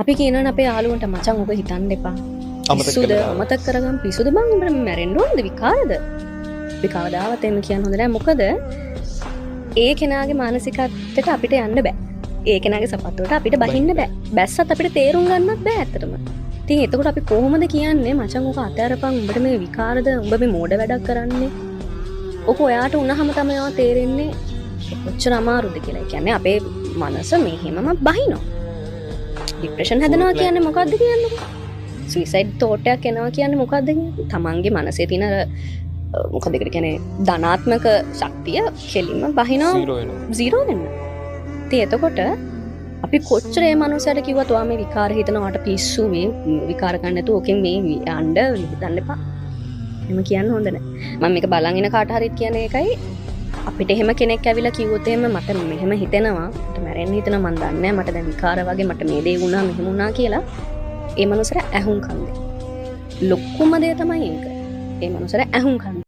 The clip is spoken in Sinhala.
අපි කියනවනේ අපේ යාළුවන්ට මචං ඔබ හිතන්න එපා. පිස්සුද අමතක කරගන්න පිස්සුද බං උඹට මැරෙන්න ඕනද විකාරද? විකාරදාවත් එන්න කියන්න හොඳ නැහැ. මොකද ඒ කෙනාගේ මානසිකත්වයට අපිට යන්න බෑ. ඒ කෙනාගේ සපත්තුවට අපිට බහින්න බෑ. බැස්සත් අපිට තේරුම් ගන්නත් බෑ ඇත්තටම. ඉතින් එතකොට අපි කොහොමද කියන්නේ මචං ඔක අතෑරපන් උඹට මේ විකාරද උඹ මේ මෝඩ වැඩක් කරන්නේ. ඔක ඔයාට උනහම තමයි ඔයා තේරෙන්නේ කොච්චර අමාරුද කියලා. ඒ කියන්නේ අපේ මනස මෙහෙමම බහිනවා. ડિප්‍රෙෂන් හැදෙනවා කියන්නේ මොකද්ද කියන්නේ? සුයිසයිඩ් තෝට් එකක් එනවා කියන්නේ මොකද්ද කියන්නේ? තමන්ගේ මනසේ තියෙන මොකද ඒකට කියන්නේ ධනාත්මක ශක්තිය කෙලින්ම බහිනවා zero වෙන්න. ඉතින් එතකොට අපි කොච්චර මේ මනුස්සයට කිව්වත් ඔයා මේ විකාර හිතනවාට පිස්සු මේ විකාර ගන්න නැතුව ඕකෙන් මේ යන්න හිතන්න එපා. එහෙම කියන්න හොඳ නැහැ. මම මේක බලන් ඉන කාට හරිත් කියන්නේ ඒකයි අපිට එහෙම කෙනෙක් ඇවිල්ලා කිව්වොත් එහෙම මට මෙහෙම හිතෙනවා මට මැරෙන්න හිතෙනවා මන් දන්නේ නැහැ මට දැන් විකාර වගේ මට මේ දේ වුණා මෙහෙම වුණා කියලා ඒ මනුස්සර ඇහුම්කන් දෙන්න. ලොකුම දේ තමයි ඒක. ඒ මනුස්සර ඇහුම්කන්